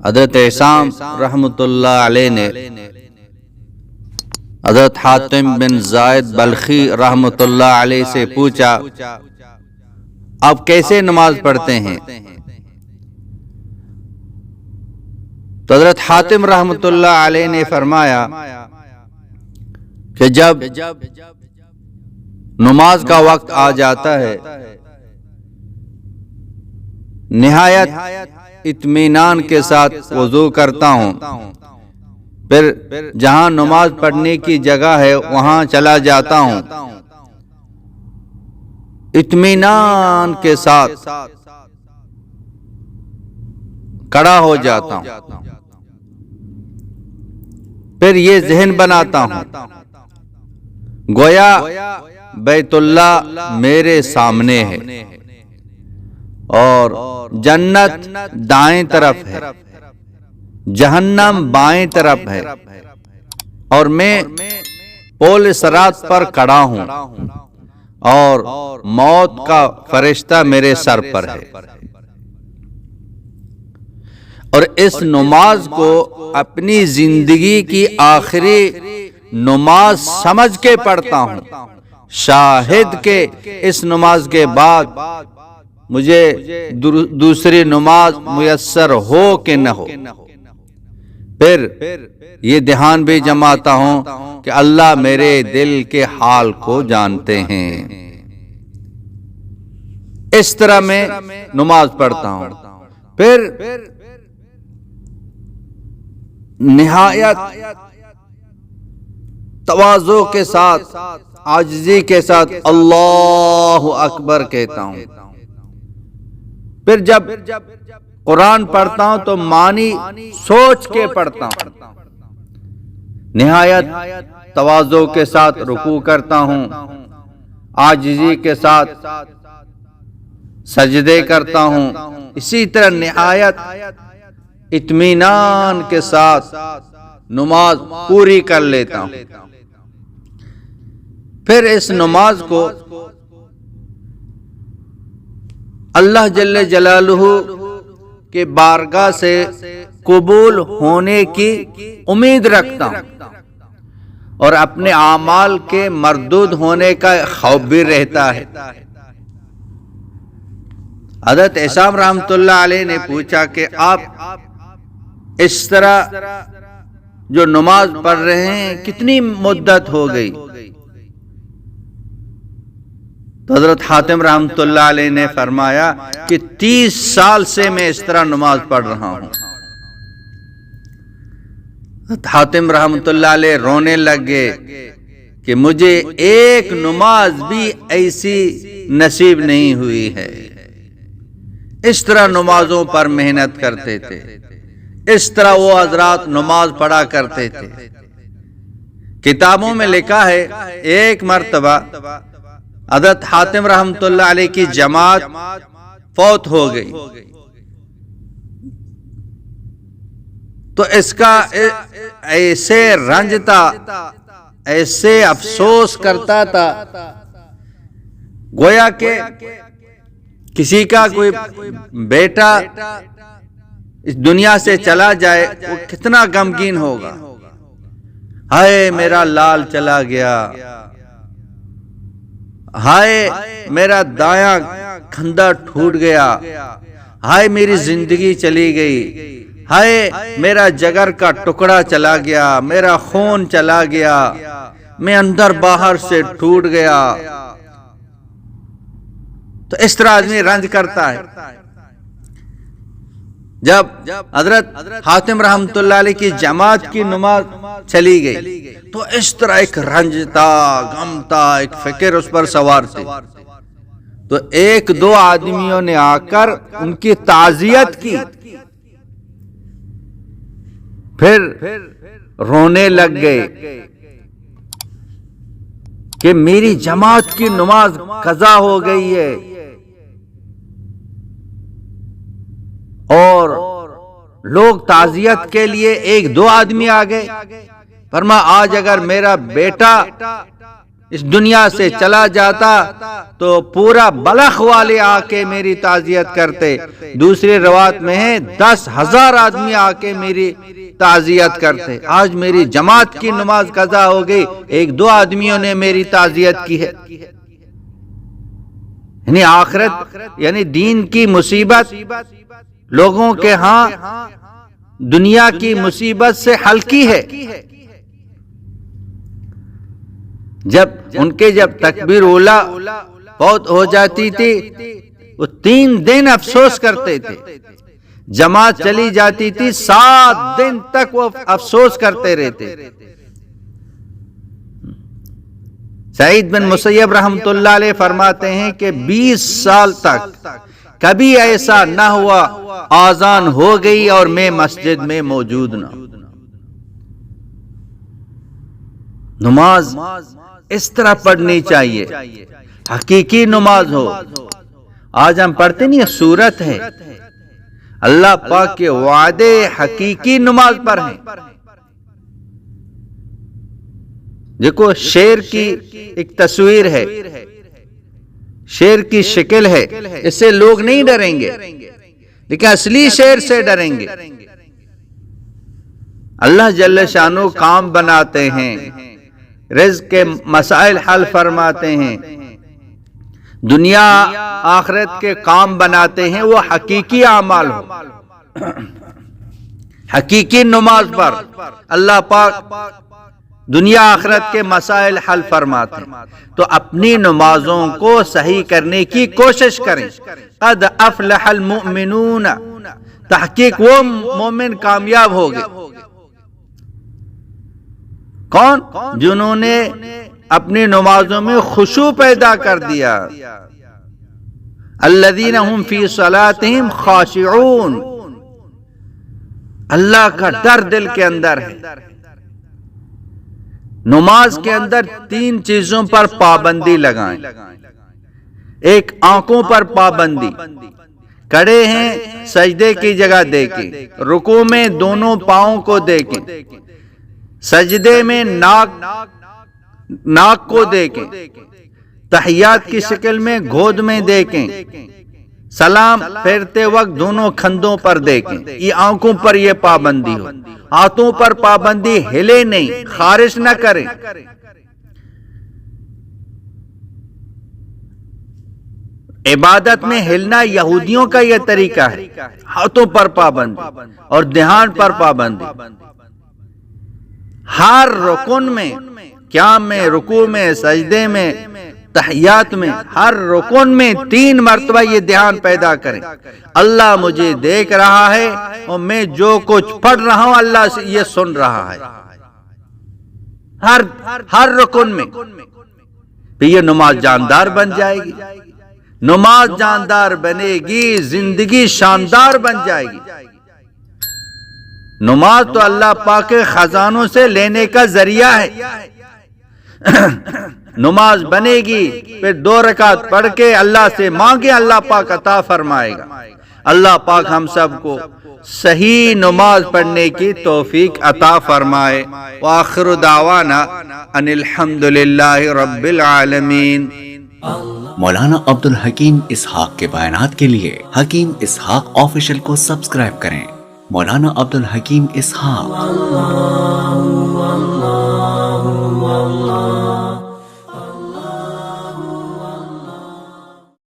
حضرت عصام رحمۃ اللہ علیہ نے حضرت حاتم بن زید بلخی رحمۃ اللہ علیہ سے پوچھا، آپ کیسے نماز پڑھتے ہیں؟ تو حضرت حاتم رحمۃ اللہ علیہ نے فرمایا کہ جب نماز کا وقت آ جاتا ہے نہایت اطمینان کے ساتھ وضو کرتا ہوں، پھر جہاں نماز پڑھنے کی جگہ ہے وہاں چلا جاتا ہوں، اطمینان کے ساتھ کھڑا ہو جاتا ہوں، پھر یہ ذہن بناتا ہوں گویا بیت اللہ میرے سامنے ہے اور جنت دائیں طرف ہے، جہنم بائیں طرف ہے، اور میں پول صراط پر کھڑا ہوں اور موت کا فرشتہ میرے سر پر ہے، اور اس نماز کو اپنی زندگی کی آخری نماز سمجھ کے پڑھتا ہوں، شاہد کہ اس نماز کے بعد مجھے دوسری نماز میسر ہو کہ نہ ہو۔ پھر یہ دھیان بھی جماتا ہوں کہ اللہ میرے دل کے حال کو جانتے ہیں۔ اس طرح میں نماز پڑھتا ہوں، پھر نہایت تواضع کے ساتھ، عاجزی کے ساتھ اللہ اکبر کہتا ہوں۔ پھر جب قرآن پڑھتا ہوں تو معنی سوچ کے پڑھتا ہوں، نہایت تواضع کے ساتھ رکوع کرتا ہوں، عاجزی کے ساتھ سجدے کرتا ہوں، اسی طرح نہایت اطمینان کے ساتھ نماز پوری کر لیتا ہوں۔ پھر اس نماز کو اللہ جل جلالہ کے بارگاہ سے قبول ہونے کی امید رکھتا ہوں اور اپنے اعمال کے مردود ہونے کا خوف بھی رہتا ہے۔ حضرت عصام رحمۃ اللہ علیہ نے پوچھا کہ آپ اس طرح جو نماز پڑھ رہے ہیں کتنی مدت ہو گئی؟ تو حضرت حاتم رحمۃ اللہ علیہ نے فرمایا کہ 30 سال سے میں اس طرح نماز پڑھ رہا ہوں۔ حاتم رحمۃ اللہ علیہ رونے لگے کہ مجھے ایک نماز بھی ایسی نصیب نہیں ہوئی ہے۔ اس طرح نمازوں پر محنت کرتے تھے، اس طرح وہ حضرات نماز پڑھا کرتے تھے۔ کتابوں میں لکھا ہے ایک مرتبہ حضرت حاتم رحمۃ اللہ علیہ کی جماعت فوت ہو گئی تو اس کا ایسے رنج تھا، ایسے افسوس کرتا تھا گویا کہ کسی کا کوئی بیٹا اس دنیا سے چلا جائے وہ کتنا غمگین ہوگا۔ ہائے میرا لال چلا گیا، ہائے میرا دایاں کندھا ٹوٹ گیا، ہائے میری زندگی چلی گئی، ہائے میرا جگر کا ٹکڑا چلا گیا، میرا خون چلا گیا، میں اندر باہر سے ٹوٹ گیا۔ تو اس طرح آدمی رنج کرتا ہے۔ جب حضرت حاتم رحمۃ اللہ علیہ کی جماعت کی نماز چلی گئی تو اس طرح ایک رنج تھا، غم تھا، ایک فکر اس پر سوار تھی۔ تو ایک دو آدمیوں نے آ کر ان کی تعزیت کی، پھر رونے لگ گئے کہ میری جماعت کی نماز قضا ہو گئی ہے، اور لوگ تعزیت کے لیے ایک دو آدمی آ گئے۔ فرمایا آج اگر میرا بیٹا اس دنیا سے چلا جاتا تو پورا بلخ والے آ کے میری تعزیت کرتے، دوسری روایت میں ہے 10,000 آدمی آ کے میری تعزیت کرتے۔ آج میری جماعت کی نماز قضا ہو گئی، 1-2 آدمیوں نے میری تعزیت کی ہے۔ یعنی آخرت، یعنی دین کی مصیبت لوگوں کے ہاں دنیا کی مصیبت سے ہلکی ہے۔ جب تکبیر اولا فوت ہو جاتی تھی، وہ 3 دن افسوس کرتے تھے، جماعت چلی جاتی تھی 7 دن تک وہ افسوس کرتے رہتے۔ سعید بن مسیب رحمۃ اللہ علیہ فرماتے ہیں کہ 20 سال تک کبھی ایسا نہ ہوا آذان ہو گئی اور میں مسجد میں موجود نہ۔ نماز اس طرح پڑھنی چاہیے، حقیقی نماز ہو۔ آج ہم پڑھتے نہیں، سورت ہے، اللہ پاک کے وعدے حقیقی نماز پر ہیں۔ دیکھو شیر کی ایک تصویر ہے، شیر کی شکل ہے، اس سے لوگ نہیں ڈریں گے، لیکن اصلی شیر سے ڈریں گے۔ اللہ جل شانہ کام بناتے ہیں، رزق کے مسائل حل فرماتے ہیں، دنیا آخرت کے کام بناتے ہیں، وہ حقیقی اعمال ہو، حقیقی نماز پر اللہ پاک دنیا آخرت کے مسائل حل فرماتے ہیں۔ تو اپنی نمازوں کو صحیح کرنے کی کوشش کریں۔ قد افلح المؤمنون، تحقیق وہ مومن کامیاب ہو گئے۔ کون؟ جنہوں نے اپنی نمازوں میں خشوع پیدا کر دیا۔ الذین هم فی صلاتہم خاشعون، اللہ کا ڈر دل کے اندر ہے۔ نماز کے اندر 3 چیزوں پر پابندی لگائیں۔ ایک، آنکھوں پر پابندی، کھڑے ہیں سجدے کی جگہ دیکھیں، رکوع میں دونوں پاؤں کو دیکھیں، سجدے میں ناک کو دیکھیں، تحیات کی شکل میں گود میں دیکھیں، سلام پھیرتے وقت دونوں کھندوں پر دیکھیں۔ یہ آنکھوں پر یہ پابندی ہو۔ ہاتھوں پر پابندی، ہلے نہیں، خارش نہ کریں۔ عبادت میں ہلنا یہودیوں کا یہ طریقہ ہے، ہاتھوں پر پابندی اور دھیان پر پابندی۔ ہر رکن میں، قیام میں، رکوع میں، سجدے میں، تحیات میں، ہر رکن میں 3 مرتبہ یہ دھیان پیدا کریں، اللہ مجھے دیکھ رہا ہے اور میں جو کچھ پڑھ رہا ہوں اللہ سے یہ سن رہا ہے، ہر رکن میں۔ تو یہ نماز جاندار بن جائے گی، نماز جاندار بنے گی، زندگی شاندار بن جائے گی۔ نماز تو اللہ پاک کے خزانوں سے لینے کا ذریعہ ہے۔ نماز بنے گی، پھر 2 رکعت پڑھ کے اللہ سے مانگے، اللہ پاک عطا فرمائے گا۔ اللہ پاک ہم سب کو صحیح نماز پڑھنے کی توفیق عطا فرمائے۔ وآخر دعوانا ان الحمدللہ رب العالمین۔ مولانا عبدالحکیم اسحاق کے بیانات کے لیے حکیم اسحاق آفیشل کو سبسکرائب کریں۔ مولانا عبدالحکیم اسحاق۔